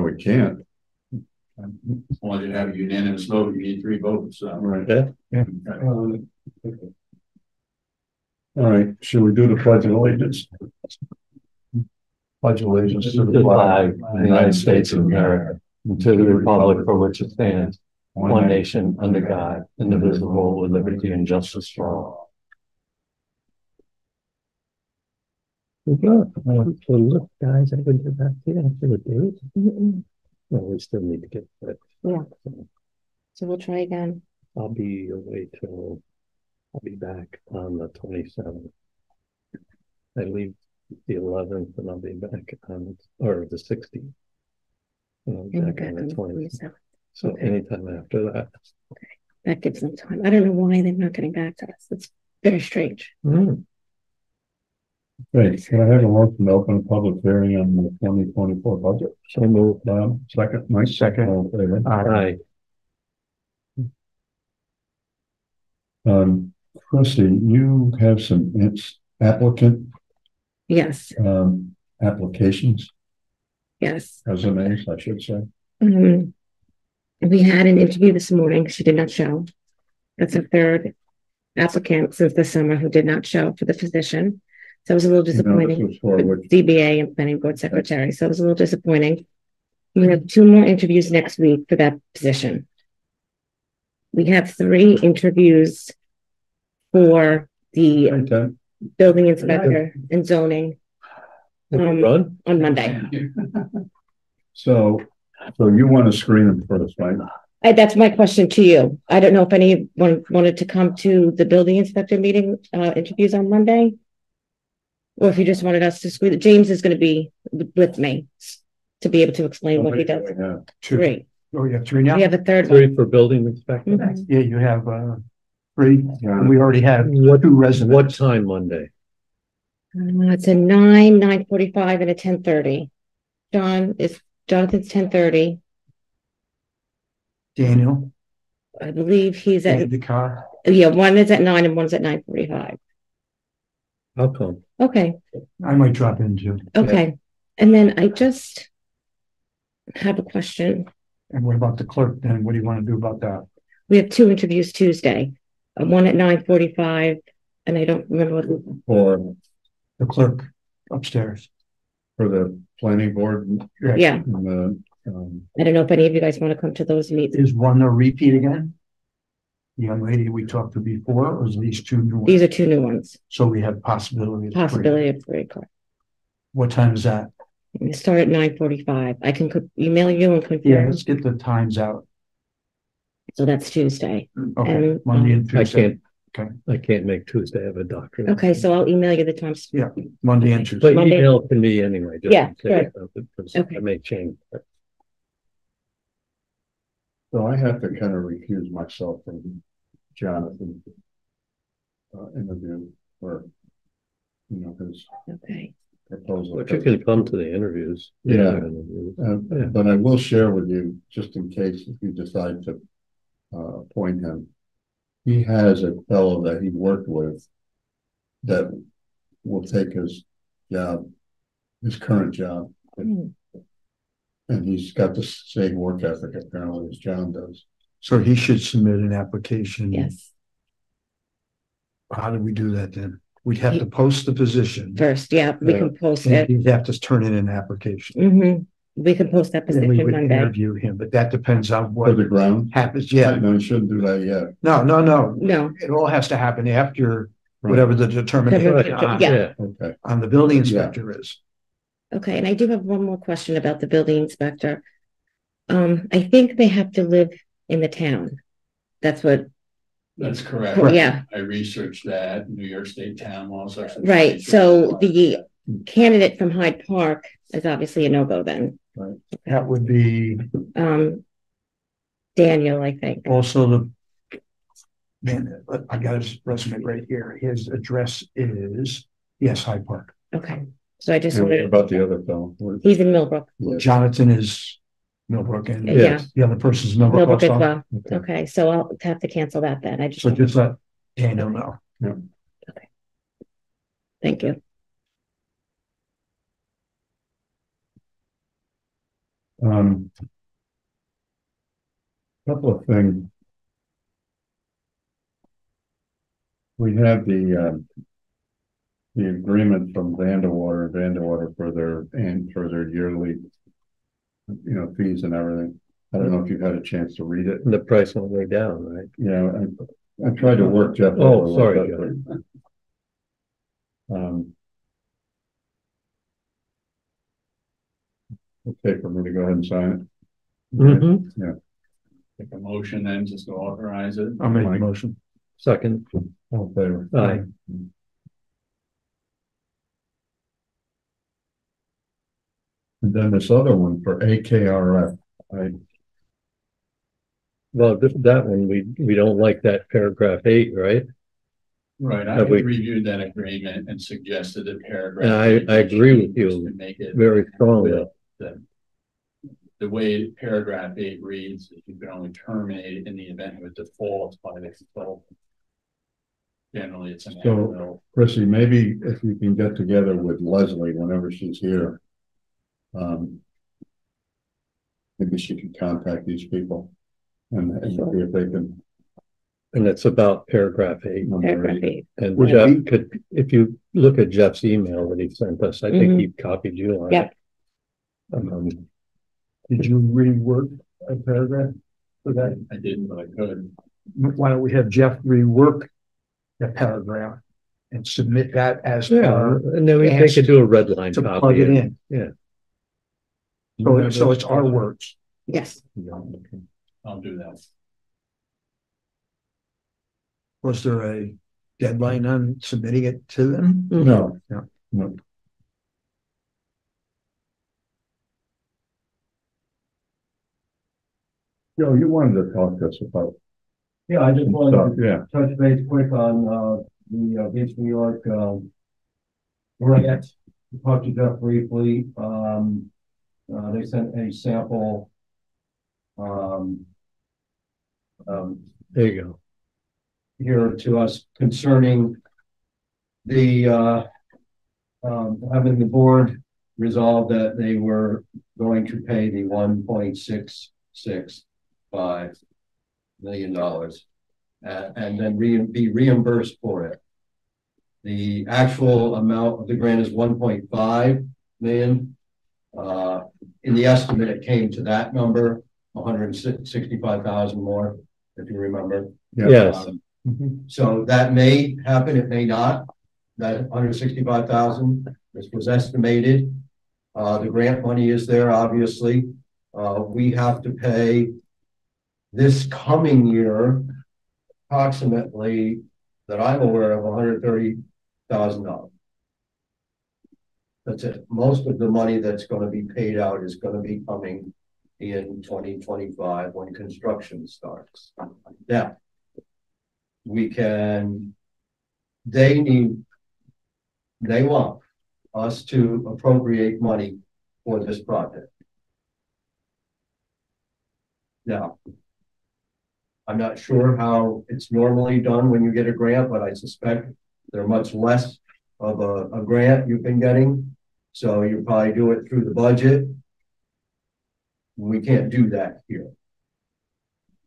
we can't. Well, you have a unanimous vote, you need 3 votes, so. Right. Yeah. Okay. All right, should we do the pledge of allegiance? Pledge allegiance to the flag of the United States of America, and to the republic for which it stands, one nation under God, indivisible, with liberty and justice for all. So look, guys, I can get back to you after the date. No, we still need to get that. Yeah. So we'll try again. I'll be away till, I'll be back on the 27th. I leave the 11th and I'll be back on, or the 16th. And I'll be And back on the 27th. 27th. So Okay. anytime after that. That gives them time. I don't know why they're not getting back to us. It's very strange. Great, can I have a motion to open a public hearing on the 2024 budget? So move. Second, Mike? Second. All in favor? Aye. Chrissy, you have some applicant Yes. applications, Yes. resumes, I should say. We had an interview this morning. She did not show. That's the third applicant since the summer who did not show for the position. So it was a little disappointing. This was for which, DBA and planning board secretary. So it was a little disappointing. We have 2 more interviews next week for that position. We have 3 interviews for the okay. building inspector and zoning Run? on Monday. So you want to screen them first, right? That's my question to you. I don't know if anyone wanted to come to the building inspector meeting interviews on Monday, or if you just wanted us to screen. James is going to be with me to be able to explain what he does. Yeah. 2. Great. Oh, you have 3 now? We have a third one. 3 for building inspector. Mhm. Yeah, you have 3. Yeah. We already have What- 2 resumes. What time Monday? It's a 9, 9:45, and a 10:30. Jonathan's 10:30. Daniel, I believe he's at, the car. yeah, one is at 9 and one's at 9:45. I'll come. Okay, I might drop in too. okay. And then I just have a question. And what about the clerk then? What do you want to do about that? We have 2 interviews Tuesday, one at 9:45, and I don't remember what. For The clerk upstairs. the planning board. Yeah, And the, I don't know if any of you guys want to come to those meetings. Is one a repeat again? The young lady we talked to before, or is these 2 new ones? These are 2 new ones. So we have possibility. of 3. Possibility of 3, correct. What time is that? We start at 9:45. I can email you and Yeah, confirm. let's get the times out. So that's Tuesday. Okay, And, Monday and I Tuesday. can't. Okay. I can't make Tuesday. I have a doctor. Okay, so I'll email you the times. Yeah, Monday and Okay. Tuesday. But Monday. email to me anyway. just Yeah, in case, because Okay. I may change. so I have to kind of recuse myself from Jonathan interview or, his Okay. proposal. But you can come to the interviews. Yeah. Interviews. But I will share with you, just in case if you decide to appoint him. He has a fellow that he worked with that will take his job, his current job. Hmm. And he's got the same work ethic apparently as John does. So he should submit an application. Yes, How do we do that then? We'd have to post the position. first, yeah, we Yeah. can post And it. he'd have to turn in an application. We can post that And we position would Monday. interview him, but that depends on For what the ground? happens. Yeah, No, you shouldn't do that yet. no. No, It all has to happen after Right. whatever the determination on, Yeah. Okay. on the building inspector is. okay, and I do have one more question about the building inspector. I think they have to live in the town. That's what, That's correct. yeah, I researched that, New York State town laws. right. So the candidate from Hyde Park is obviously a no-go then. That would be Daniel, I think. also the, man, I got his resume right here. His address is, yes, Hyde Park. Okay, so I just And what wanted, about the other fellow? he's in Millbrook. Yes. Jonathan is Millbrook and Yeah, the other person's Millbrook Millbrook as also. well. Okay. Okay, so I'll have to cancel that then. I just, So just let Daniel know. thank you. Couple of things. We have the agreement from Vanderwater for their yearly, fees and everything. I don't know if you've had a chance to read it. The price went way down, right? Yeah, I tried to work Jeff. Oh, over a sorry, little bit, but, okay, for me to go ahead and sign it. Mhm. Make a motion then just to authorize it. I'll make the Mike. motion. Second, All in favor? aye. And then this other one for AKRF, Well, that one, we don't like that paragraph 8, right? Right, I Have we- reviewed that agreement and suggested a paragraph. And I agree with you To make it very strongly. the way paragraph 8 reads, is you can only terminate it in the event of a default by the consultant. Generally, it's an So- annual. Chrissy, maybe if you can get together with Leslie whenever she's here. Maybe she can contact these people and see if they can. And it's about paragraph 8. Paragraph 8. And Would Jeff we- could, if you look at Jeff's email that he sent us, I think Mhm. he copied you on Yep. it. Did you rework a paragraph for that? I didn't, but I could. Why don't we have Jeff rework the paragraph and submit that as Yeah, our, and then they could do a red line to plug copy. it in. Yeah. So it's our words. Yes. I'll do that. Was there a deadline on submitting it to them? No. No. No. Joe, you wanted to talk to us about Yeah, I just some wanted stuff, to yeah. touch base quick on, the, Gates New York, grant. Talked to Jeff briefly, they sent a sample. There you go. Here to us concerning the, having the board resolve that they were going to pay the $1.665 million, and then be reimbursed for it. The actual amount of the grant is 1.5 million. In the estimate, it came to that number, 165,000 more, if you remember. Yeah. Yes. So that may happen, it may not. That 165,000, this was estimated. The grant money is there, obviously. We have to pay this coming year approximately, that I'm aware of, $130,000. That's it. Most of the money that's going to be paid out is going to be coming in 2025 when construction starts. Now, they want us to appropriate money for this project. Now, I'm not sure how it's normally done when you get a grant, but I suspect they're much less of a grant you've been getting. So you probably do it through the budget. We can't do that here.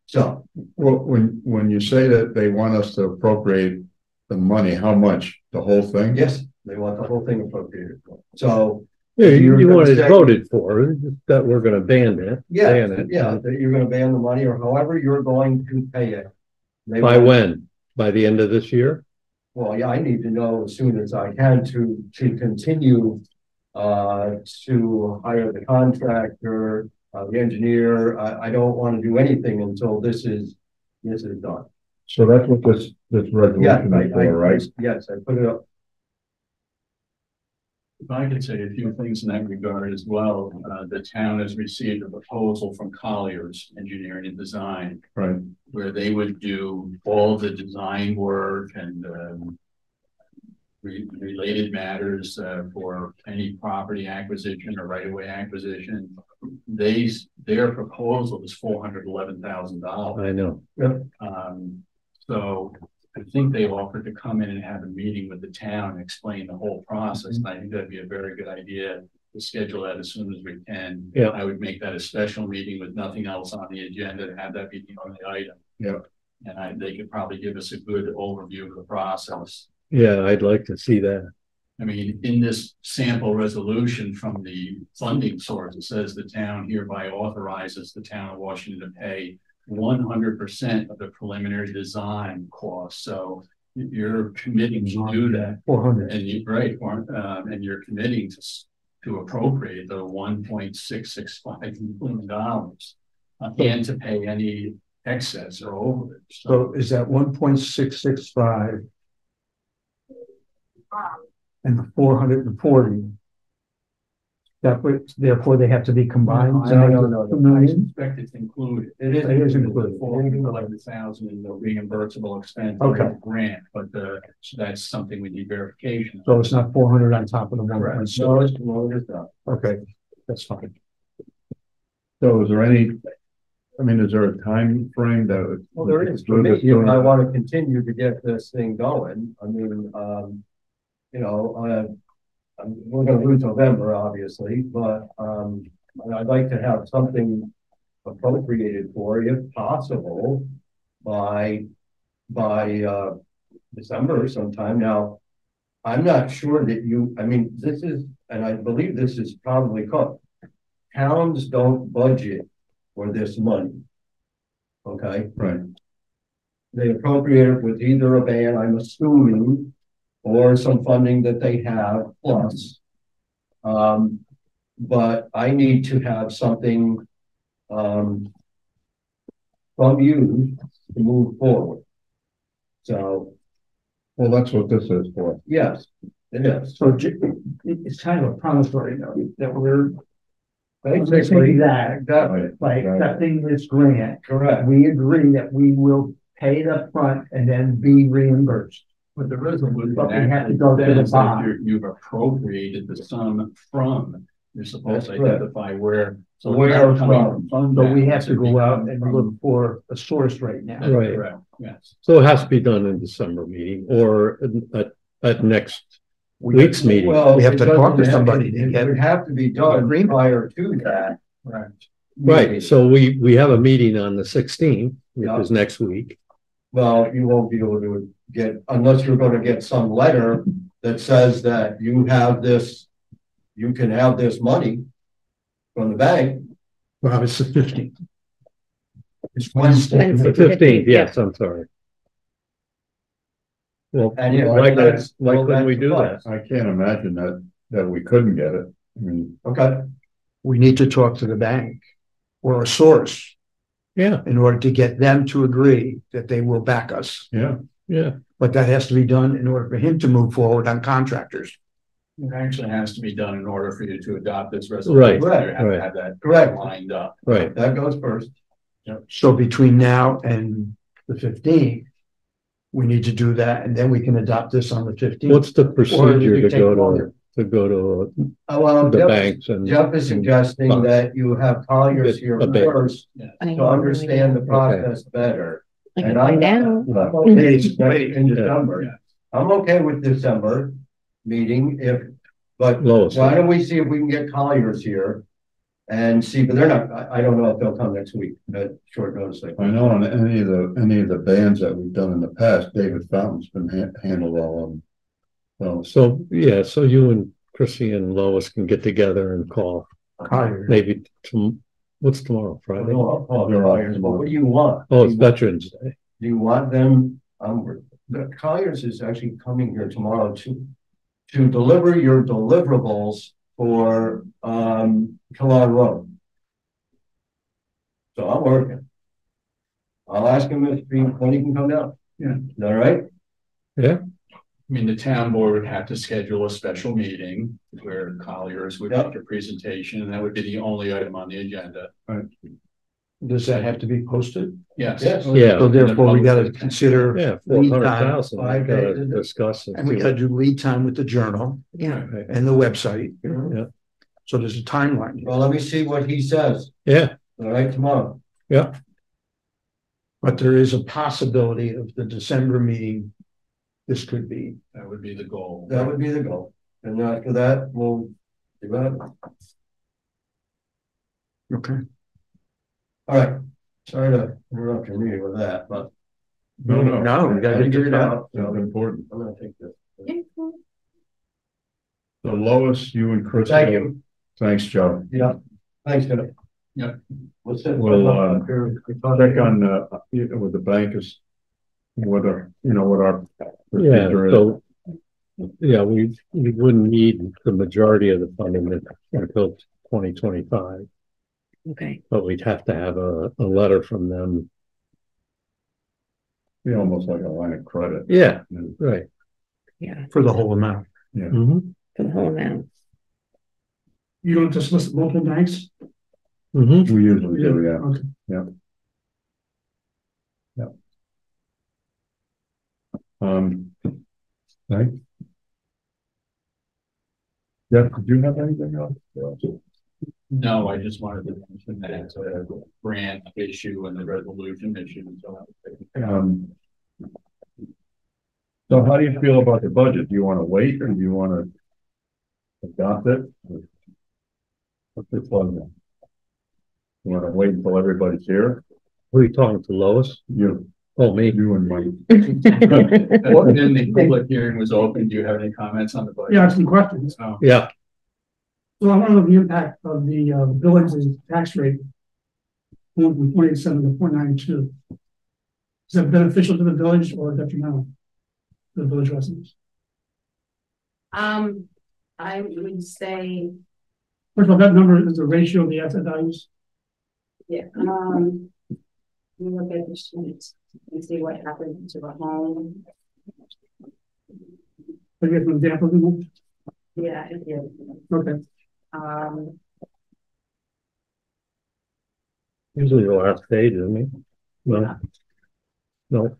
So, Well, when you say that they want us to appropriate the money, how much? The whole thing? yes, they want the whole thing appropriated. So, Yeah, You're you gonna wanted it say- voted for, that we're gonna ban it. yeah, Ban it. that you're gonna ban the money or however you're going to pay it. They By want- when? By the end of this year? Well, yeah, I need to know as soon as I can to continue to hire the contractor, the engineer. I don't want to do anything until this is done. So that's what this Yeah, resolution is for, right? yes, I put it up. If I could say a few things in that regard as well, the town has received a proposal from Colliers Engineering and Design, Right. where they would do all the design work and related matters for any property acquisition or right-of-way acquisition. Their proposal is $411,000. I know. So I think they offered to come in and have a meeting with the town and explain the whole process. And I think that'd be a very good idea to schedule that as soon as we can. Yeah. I would make that a special meeting with nothing else on the agenda to have that be the only item. Yeah. And they could probably give us a good overview of the process. Yeah, I'd like to see that. I mean, in this sample resolution from the funding source, it says the town hereby authorizes the town of Washington to pay 100% of the preliminary design costs. So you're committing to do that. 400. And you, right, and you're committing to appropriate the $1.665 million and to pay any excess or overage. So is that 1.665 and the 440? That would, therefore they have to be combined? I suspect it's included. It is included. 411,000 in the reimbursable expense. Okay. Grant, but that's something we need verification. So it's not 400 on top of the one. Correct. No, it's not. Okay, that's fine. So is there any, I mean, is there a time frame that? Well, there is for me, if I want to continue to get this thing going. I mean, you know, we're going to lose November, obviously, but I'd like to have something appropriated for, if possible, by December sometime. Now, I'm not sure that you, I mean, this is, and I believe this is probably called, towns don't budget for this money. Okay. Right. They appropriate it with either a ban, I'm assuming, or some funding that they have plus. But I need to have something from you to move forward. So, Well, that's what this is for. yes, it is. So it's kind of a promissory note that we're Basically, that exactly, by accepting this grant, correct. we agree that we will pay it up front and then be reimbursed. But the resolution But we have to actually go to the says that bond. you've appropriated the sum from, you're supposed to That's correct. identify where. So Where it's not coming from. So we have balance, to it'd go be out coming and from- look for a source right now. That's Right. correct, yes. So it has to be done in December meeting or at next week's meeting. Well, We have to it talk to doesn't somebody to It get would have to be done agreement. prior to that. Right. Right, so we have a meeting on the 16th, which Yeah. is next week. Well, you won't be able to get, unless you're going to get some letter that says that you have this, you can have this money from the bank. Well, it's the 15th. It's Wednesday. The 15th, yes, I'm sorry. Well, And yeah, why that's- couldn't we do that? I can't imagine that we couldn't get it. I mean, Okay, We need to talk to the bank or a source Yeah, in order to get them to agree that they will back us. yeah, yeah, But that has to be done in order for him to move forward on contractors. It actually has to be done in order for you to adopt this resolution. Right, You have right. to have that correct. lined up. right. That goes first. So between now and the 15th, we need to do that, and then we can adopt this on the 15th. What's the procedure it to take go longer. to Well, the Jeff, banks and? Jeff is suggesting that you have Colliers here A bit. first I to understand the Okay. process better. I can And find I'm- out. In December. I'm okay with December meeting but Lois. why don't we see if we can get Colliers here and see, but they're not, I don't know if they'll come next week, at short notice. I know on any of the bands that we've done in the past, David Fountain's been handled all of them. So, So, yeah, so you and Chrissy and Lois can get together and call, Colliers. maybe, what's tomorrow, Friday? No, I'll call the Colliers, but what do you want? Oh, it's Veterans Day. Do you want them, the Colliers is actually coming here tomorrow to deliver your deliverables for, Kellogg Road. So I'm working. I'll ask him when he can come down. Yeah. Is that all right? I mean, the town board would have to schedule a special meeting where Colliers would Yep. make a presentation, and that would be the only item on the agenda. Does that have to be posted? Yes. Yes. Yeah. So therefore, we gotta consider, Yeah, Lead time, 400,000, we 5 gotta days. discuss. and we gotta do lead time with the journal Yeah, and the website. Yeah. So there's a timeline. Well, let me see what he says, Yeah, all right, tomorrow. But there is a possibility of the December meeting. This could be, That would be the goal. That would be the goal. And after that, we'll You got it? Okay. All right, sorry to interrupt your meeting with that, but. No, No, we gotta get it that. out. That's important. I'm gonna take this. So Lois, you and Chris. Thank you. Thanks, Joe. Yeah, thanks, Joe. Yep. What's that? We'll, check on, with the bankers. Whether, what our Yeah, procedure is. so, yeah, we wouldn't need the majority of the funding until 2025, Okay, but we'd have to have a letter from them. Be almost like a line of credit. Yeah, And, right. yeah, For the whole amount. Mm-hmm. for the whole amount. You don't just list multiple banks? Mm-hmm. We usually do, yeah. Okay. Right. Yeah, did you have anything else? No, I just wanted to mention that it's a grant issue and the resolution issue. So how do you feel about the budget? Do you want to wait or do you want to adopt it? What's your pleasure? You want to wait until everybody's here? Who are you talking to, Lois? You, Oh, me. you and Mike. And then the public hearing was open. Do you have any comments on the budget? Yeah, I have some questions. Oh, Yeah, So I want to know the impact of the village's tax rate going from 0.87 to 0.92. Is that beneficial to the village or detrimental to the village residents? I would say, First of all, that number is the ratio of the asset values. yeah, we look at the sheets and see what happened to the home. Can you get an example? of them? Yeah, it did. Okay. usually the last page, isn't it? No. No,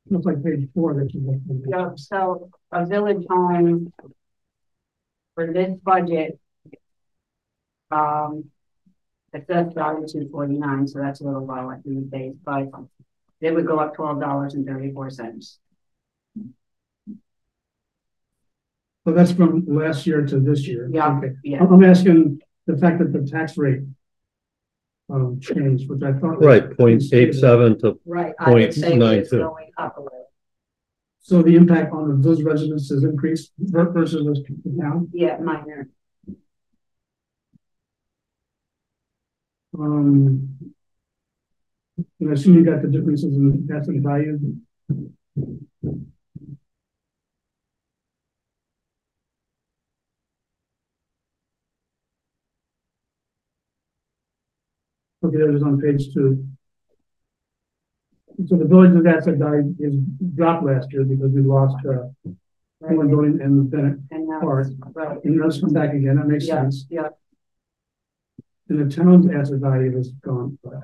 Looks like page 4 that you looked at. Yeah, so a village home for this budget, assessed value 249, so that's a little low at these days, but it would go up $12.34. So that's from last year to this year. Yeah, Okay. yeah. I'm asking the fact that the tax rate changed, which I thought. was right, 0.87 to, Right, I would say it's 0.92. going up a little. So the impact on the village residents has increased versus those people now. Yeah, minor. And I assume you got the differences in asset value. Okay, that was on page 2. So the village's asset value is dropped last year because we lost one building and Bennett And now, Park. right, And that's come back again. That makes yeah, sense. yeah. And the town's asset value has gone up.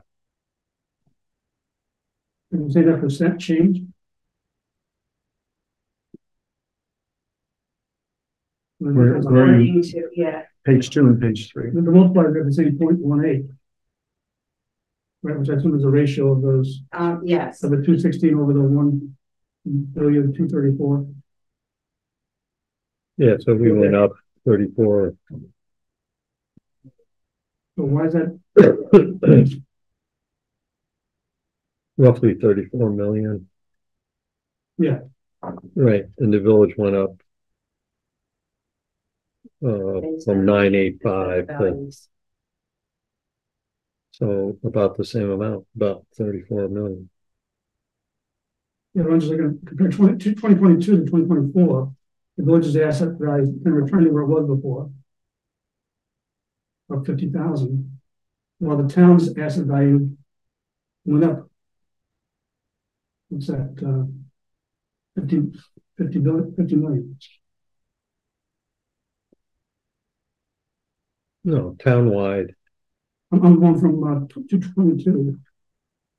Can you say that percent change? Where are you? According to, yeah, Page 2 and page 3. The multiplier got the same 0.18. Right, which I assume is a ratio of those, yes, of the 216 over the 1,234,000,000. yeah, so we went up 34. So why is that? Roughly 34 million. Yeah. Right, and the village went up from 985 to, values. so about the same amount, about 34 million. Yeah, I'm just looking, compare 2022 to 2024, the village's asset value can return to where it was before. Of 50,000, while the town's asset value went up. What's that, 50 million? No, townwide, I'm going from 222,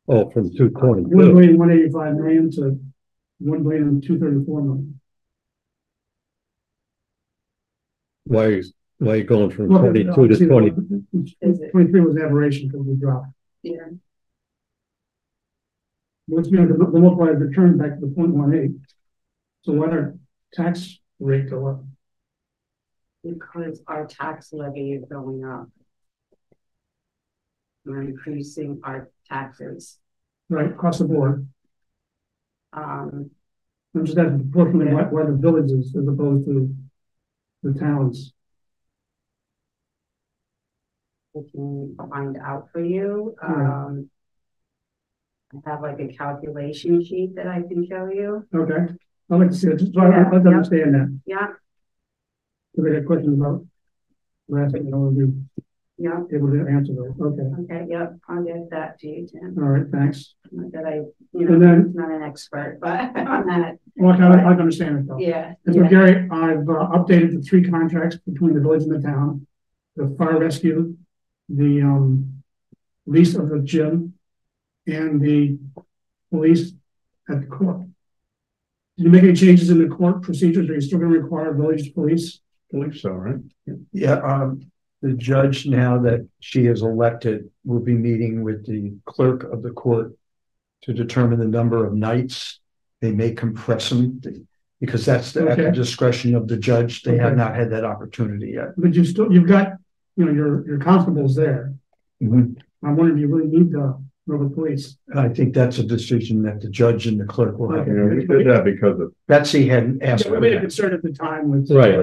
oh, from 222. 1,185,000,000 to 1,234,000,000. Why are you going from Well, 22 to obviously, 20? 23 was an aberration because we dropped. Yeah, Which means the multiplier returned back to the 0.18. So why did our tax rate go up? Because our tax levy is going up. We're increasing our taxes. right, across the board. Um, I'm just asking proportionally why the villages as opposed to the towns. we can find out for you. I have like a calculation sheet that I can show you. Okay, I'd like to see it, just so I'd like to understand that. Yeah, If I got questions about, we're asking, we'll be yeah, able to answer those. Okay, okay, yep, I'll get that to you, Tim. all right, thanks. Not that I, And then, not an expert, but on that, well, I can understand it though. yeah. And so Gary, I've updated the 3 contracts between the village and the town. The fire rescue, the lease of the gym, and the police at the court. Did you make any changes in the court procedures? Are you still going to require village police? I believe so, right? Yeah, the judge, now that she is elected, will be meeting with the clerk of the court to determine the number of nights. They may compress them because that's at the discretion of the judge. They have not had that opportunity yet. But you've got, your constables there. Mhm. I wonder if you really need the local police. And I think that's a decision that the judge and the clerk will have. Yeah, we did that because of, Betsy hadn't asked Yeah, we for made a that, concern at the time with. Right.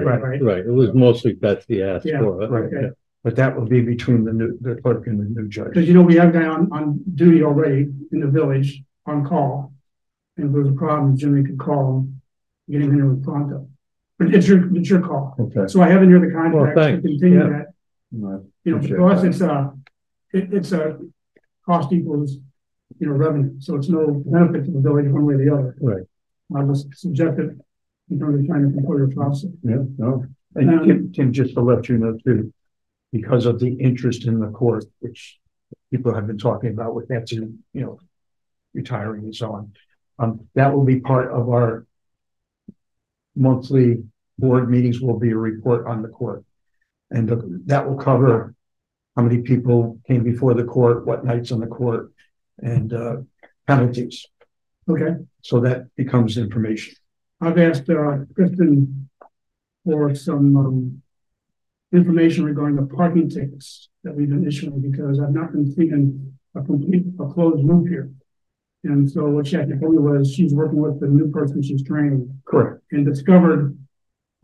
It was mostly Betsy asked Yeah. for it. right? Okay. But that will be between the clerk and the new judge. Because we have a guy on duty already in the village on call. And if there's a problem, Jimmy could call him, get him in with pronto. But it's your call. okay. So I have in here the Well, contract to thanks. continue Yeah. that. No, For appreciate us, that. it's a cost equals, revenue. So it's no benefit to the village one way or the other. Right. I was suggested in terms of trying to control your process. Yeah, no, And Tim, just to let you know too, because of the interest in the court, which people have been talking about with Betsy, retiring and so on, that will be part of our monthly board meetings. Will be a report on the court, and that will cover how many people came before the court, what nights on the court, and penalties. Okay. So that becomes information. I've asked Kristen for some information regarding the parking tickets that we've been issuing because I've not been seeing a closed loop here. And so what she actually told me was she's working with the new person she's training Correct. and discovered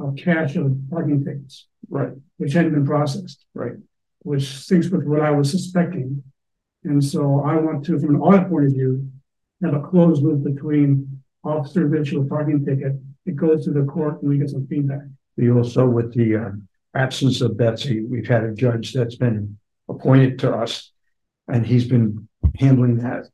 a cache of parking tickets, Right. which hadn't been processed. Right. Which syncs with what I was suspecting. And so I want to, from an audit point of view, have a closed loop between officers that issue a parking ticket, it goes to the court and we get some feedback. We also, with the absence of Betsy, we've had a judge that's been appointed to us, and he's been handling that.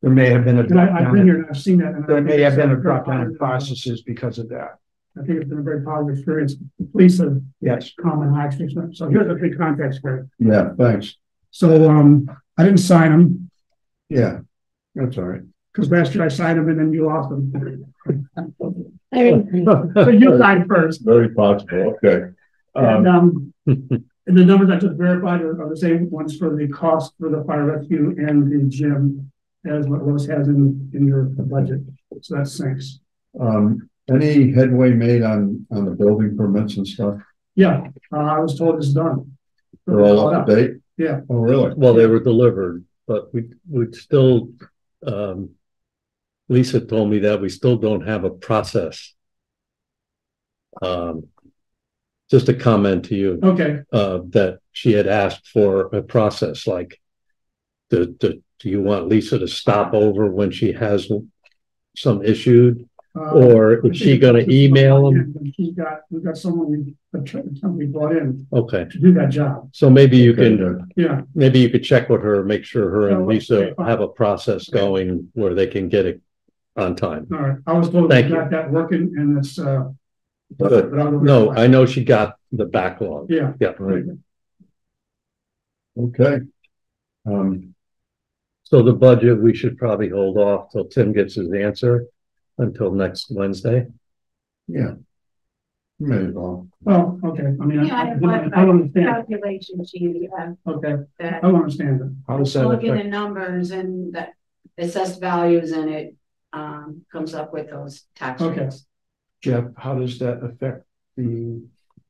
There may have been a And I've been here and I've seen that. And there may have been a drop down in processes because of that. I think it's been a very positive experience. Police have Yes. common access. So here's the 3 contracts for it. yeah, thanks. So I didn't sign them Yeah, that's all right. because last year I signed them and then you lost them. I mean, So you signed first. Very possible, okay. And the numbers I just verified are the same ones for the cost for the fire rescue and the gym as what Lois has in your budget. So that sinks. Any headway made on the building permits and stuff? Yeah, I was told it's done. They're all up to date? Yeah. Oh, really? Well, they were delivered, but we'd still, Lisa told me that we still don't have a process. Just a comment to you, Okay. that she had asked for a process, like, do you want Lisa to stop over when she has some issued? Or is she gonna email them? We've got someone we brought in Okay, to do that job. so maybe you Okay, can, good. Yeah. maybe you could check with her, make sure her and Oh, Lisa okay, fine. have a process going where they can get it on time. All right. I was told we Thank you. got that working and it's Good. but I'll go No, verify. I know she got the backlog. Yeah. Yeah. Right. Okay. So the budget, we should probably hold off till Tim gets his answer until next Wednesday. Yeah. May as well. Well, okay. I mean, Yeah, I have I don't understand. calculation sheet, Okay. that I don't understand it. How does that plug in the affect? numbers and that assessed values and it comes up with those tax Okay. rates. Jeff, how does that affect the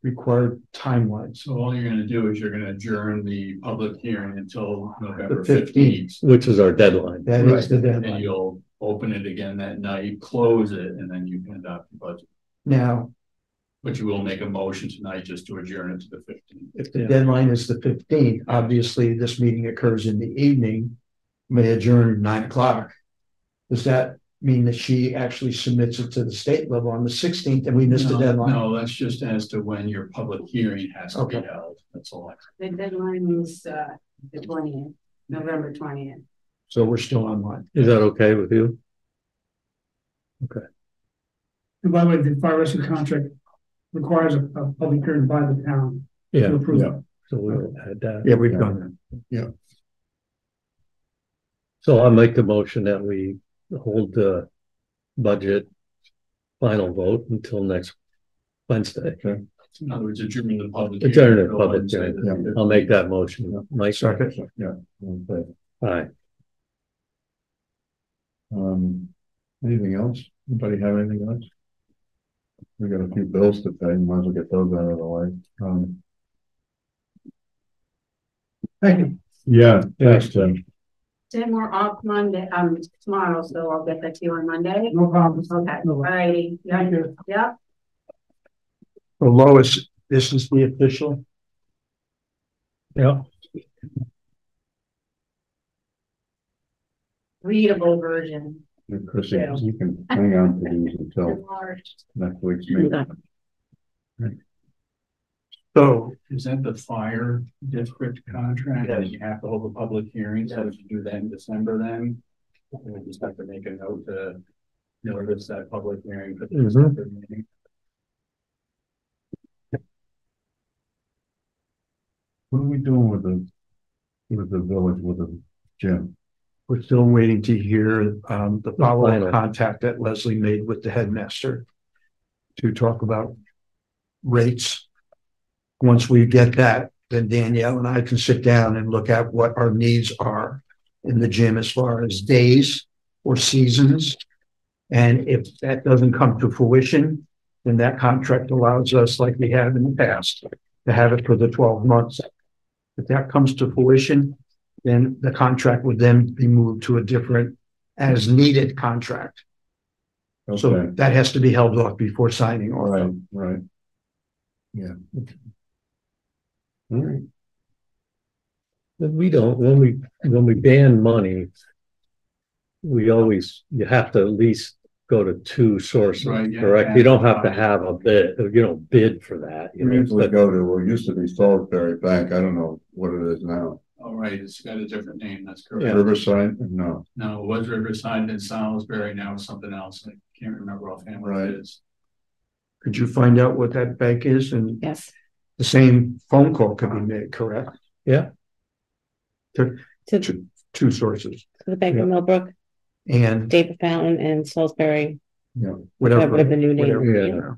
required timelines? So all you're gonna do is you're gonna adjourn the public hearing until November The 15th. 15th. Which is our deadline. That is the And deadline. you'll open it again that night, close it, and then you can adopt the budget. Now, But you will make a motion tonight just to adjourn it to the 15th. if the deadline is the 15th, obviously this meeting occurs in the evening, may adjourn 9 o'clock. Does that mean that she actually submits it to the state level on the 16th and we missed the No, deadline? No, that's just as to when your public hearing has to be Okay. held. That's all. The deadline is, the 20th, November 20th. So we're still online. Is that okay with you? And by the way, the fire rescue contract requires a public hearing by the town to Yeah, approve. Yeah. so we'll add that. Yeah, we've done So I'll make the motion that we hold the budget final vote until next Wednesday. In other words, adjourn the public. Adjourn the hearing. public Go ahead and say hearing. that. I'll make that motion. Mike, Second. Yeah. Okay. aye. Anything else? Anybody have anything else? We got a few bills to pay, might as well get those out of the way. Thank you. Yeah, thanks, Tim. Tim, we're off Monday, tomorrow, so I'll get that to you on Monday. No problem. Okay, No all problem. righty. Thank you. Yep, So Lois, this is the official. Yeah. readable version. Chrissy, you can hang on to these until Enlarged. next week's meeting. So Is that the fire district contract? Yes. And you have to hold a public hearing, so if you do that in December then? We just have to make a note to notice that public hearing for the Mhm. December meeting. What are we doing with the village, with the gym? we're still waiting to hear the follow-up Final. contact that Leslie made with the headmaster to talk about rates. Once we get that, then Danielle and I can sit down and look at what our needs are in the gym as far as days or seasons. And if that doesn't come to fruition, then that contract allows us, like we have in the past, to have it for the 12 months. If that comes to fruition, then the contract would then be moved to a different as needed contract. So Okay, that has to be held off before signing off. right. Yeah. All right. But we don't, when we ban money, you have to at least go to two sources, Right, yeah. correct? You don't have to have a bid, bid for that. You We know, usually but- go to, well, it used to be Salisbury Bank, I don't know what it is now. All right, it's got a different name, that's Yeah. correct. Riverside, no, No, it was Riverside and Salisbury, now it's something else. I can't remember offhand what Right. it is. Could you find out what that bank is? And Yes. the same phone call could be made, correct? Yeah. To Two sources the Bank of Millbrook, and David Fountain and Salisbury, no. whatever. whatever the new name. whatever, Yeah. you know.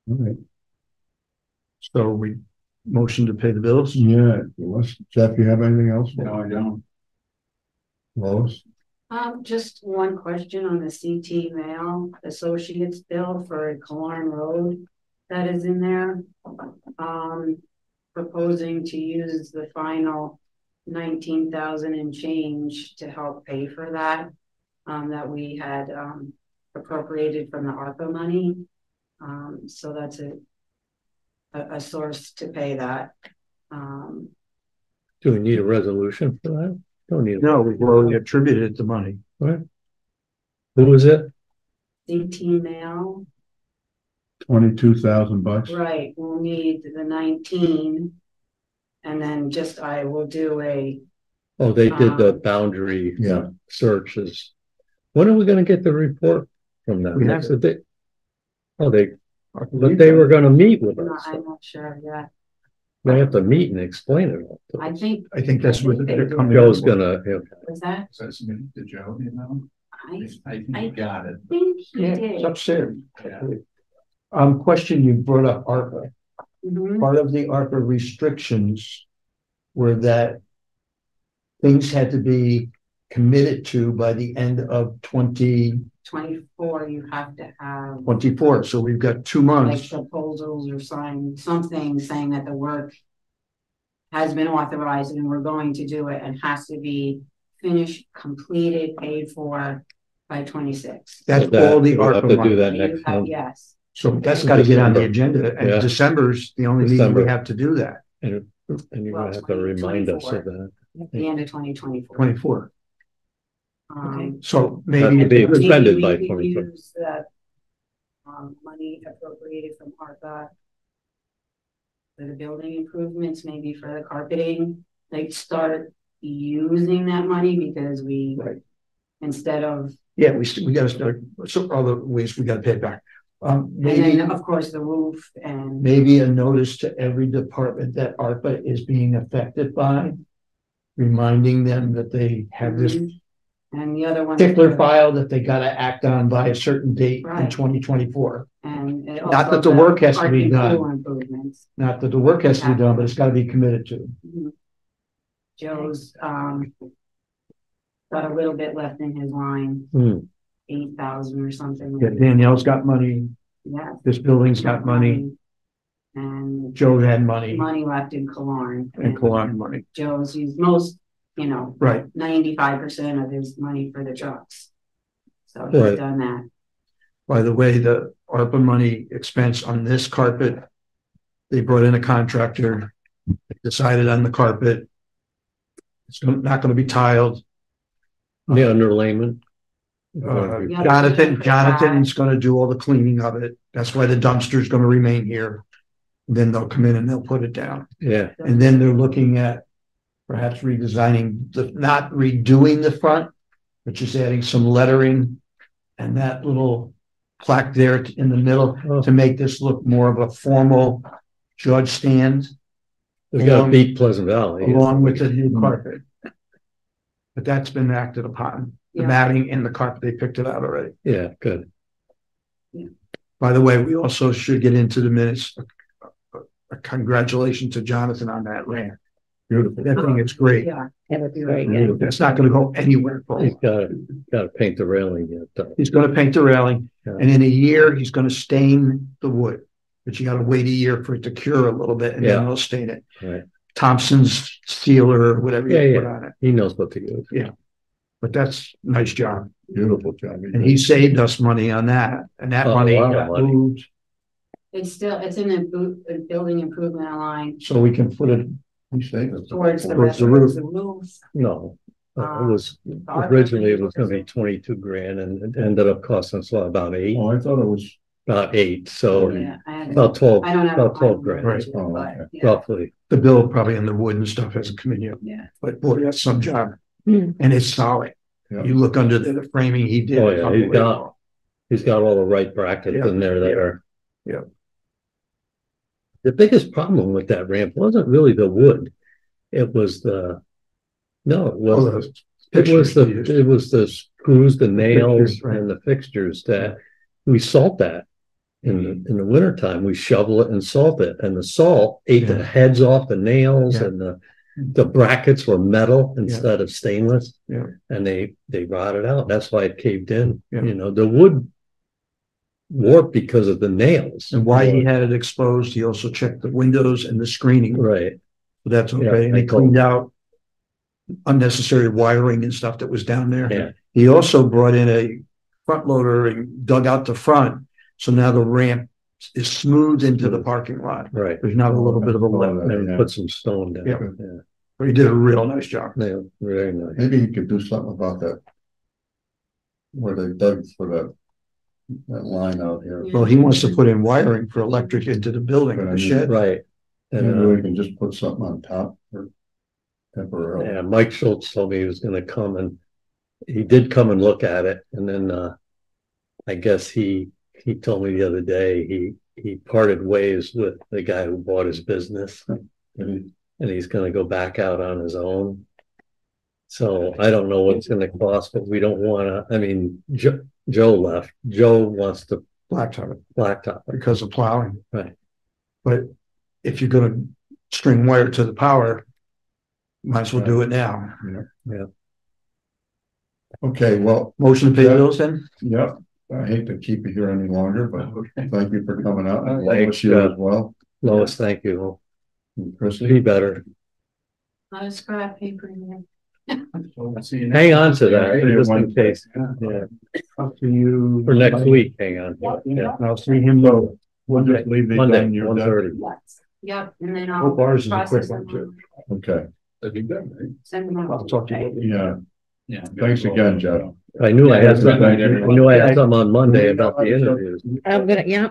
All right. So we motion to pay the bills. Yeah, Jeff, you have anything else? No, I don't. Lois? Just one question on the CT Mail Associates bill for Killearn Road that is in there. Proposing to use the final 19,000 and change to help pay for that. That we had appropriated from the ARPA money. So that's a source to pay that. Do we need a resolution for that? Don't need. No, we've already attributed the money. Who was it? CT Mail. $22,000. Right, we'll need the 19. And then I will do a, Oh, they did the boundary Yeah. searches. When are we gonna get the report from them? We have That's the day. Oh, but they were gonna meet with us. I'm not sure yet. They have to meet and explain it all. to I us. think, I think that's what they're coming. Joe's gonna, was that, Is that submitted to Joe, you know? I I think you got it. think he Yeah, did. it's upstairs. Yeah. Question, you brought up ARPA. Mhm. Part of the ARPA restrictions were that things had to be committed to by the end of 20 24, you have to have 24, so we've got 2 like months. proposals or sign something saying that the work has been authorized and we're going to do it and has to be finished, completed, paid for by 26. That's That- all the we'll have ARPA to do money. that You next have- month. Yes, So that's got to get on the December. agenda, and Yeah. December's the only meeting we December. have to do that, And you're Well, gonna have to remind us of 2024. that. at the end of 2024. 24. So Has to maybe, be expended maybe by we can 24. use that money appropriated from ARPA for the building improvements, maybe for the carpeting, like start using that money because we, Right. instead of, yeah, we got to start, so other ways we got to pay it back. and Maybe, then of course the roof and. maybe a notice to every department that ARPA is being affected by, reminding them that they have this And the other one. particular file that they got to act on by a certain date in Right. 2024. And. Not that the work has to be parking done. pool improvements. Not that the work has to be done, but it's got to be committed to. Joe's, got a little bit left in his line, Hmm. 8,000 or something. Yeah, Danielle's got money, Yeah. this building's got money, And Joe had money, money left in Killorn. and Kalani money. Joe's used most, Right, 95% of his money for the trucks. So Right. he's done that. by the way, the ARPA money expense on this carpet, they brought in a contractor, decided on the carpet. It's not going to be tiled. The underlayment. Jonathan's going to do all the cleaning of it. That's why the dumpster's going to remain here. Then they'll come in and they'll put it down. Yeah, And then they're looking at perhaps redesigning not redoing the front, but just adding some lettering and that little plaque there in the middle to make this look more of a formal judge stand we got to beat Pleasant Valley. along with the new carpet. But that's been acted upon. The Yeah. matting and the carpet, they picked it out already. Yeah, good. By the way, we also should get into the minutes. A congratulations to Jonathan on that ramp. Beautiful. That thing is great. Yeah. That looks very good. That's not going to go anywhere. Paul. He's got to paint the railing yet. though. He's going to paint the railing, Yeah. and in a year, he's going to stain the wood. But you got to wait a year for it to cure a little bit, and then Yeah. they'll stain it. Right. Thompson's sealer, whatever you Yeah, put yeah. on it. He knows what to use. But that's a nice job. Beautiful job. And he saved us money on that, and that Oh, money a lot of got money. moved It's in the building improvement line so we can put it. He saved us. towards the Towards the roof. The roof. No, it was ARPA originally it was money going to be 22 grand, and it ended up costing us about eight. Oh, I thought it was. About eight. So Yeah, I had- about 12, I don't have. about a 12 final grand. budget, Right. Oh, but, okay. yeah, roughly. The bill probably in the wood and stuff hasn't come in yet, yeah. but boy, that's some job. Hmm. And it's solid. Yeah. You look under the framing he did. Oh, it's yeah, unbelievable. He's got all the right brackets Yeah, in there that are. yeah. The biggest problem with that ramp wasn't really the wood. It was Oh, it was pictures he used. the screws, the nails, Fixtures, right. and the fixtures that we salt that in the wintertime. We shovel it and salt it, and the salt ate Yeah. the heads off the nails, Yeah. and the brackets were metal instead of stainless. Yeah. And they rotted out. That's why it caved in. Yeah. The wood warped because of the nails. And why he had it exposed, he also checked the windows and the screening. Right. So that's okay. Yeah, And he I told cleaned out unnecessary wiring and stuff that was down there. Yeah. He also brought in a front loader and dug out the front. So now the ramp is smoothed into the parking lot. Right. There's not a little bit of a lip. And Yeah. put some stone down. Yeah. Yeah. But he did a real nice job. Yeah, very nice. Maybe you could do something about that. Where they dug for that line out here. Well, he wants to put in wiring for electric into the building, the shed. Right. And Maybe we can just put something on top for temporarily. yeah, Mike Schultz told me he was going to come, and he did come and look at it. And then I guess he told me the other day he parted ways with the guy who bought his business, and he's going to go back out on his own. So I don't know what it's going to cost, but we don't want to. I mean, Joe left. Joe wants to Blacktop blacktop it. because of plowing. Right. But if you're going to string wire to the power, might as well do it now. Yeah. Okay, well, Motion to pay bills then? yep, I hate to keep you here any longer, but Okay. thank you for coming out. And Thanks, Lois, you as well. Lois, thank you. And Be Chrissy, better. Not a scrap paper yet. So we'll see you next Hang on to that, See you just in Wednesday. case. Yeah, Up to you. for next week, hang on. Yeah, I'll see him. So we'll just leave these Monday, on your 1:30. Yep, and then I'll. Hope ours is a quick process one, them too. Okay, That'd be good, right? Send them out. I'll talk to you. yeah, Yeah. thanks again, Jeff. I knew I had Good some, night, I everyone. knew I had some on Monday about the interviews. I'm gonna, yeah.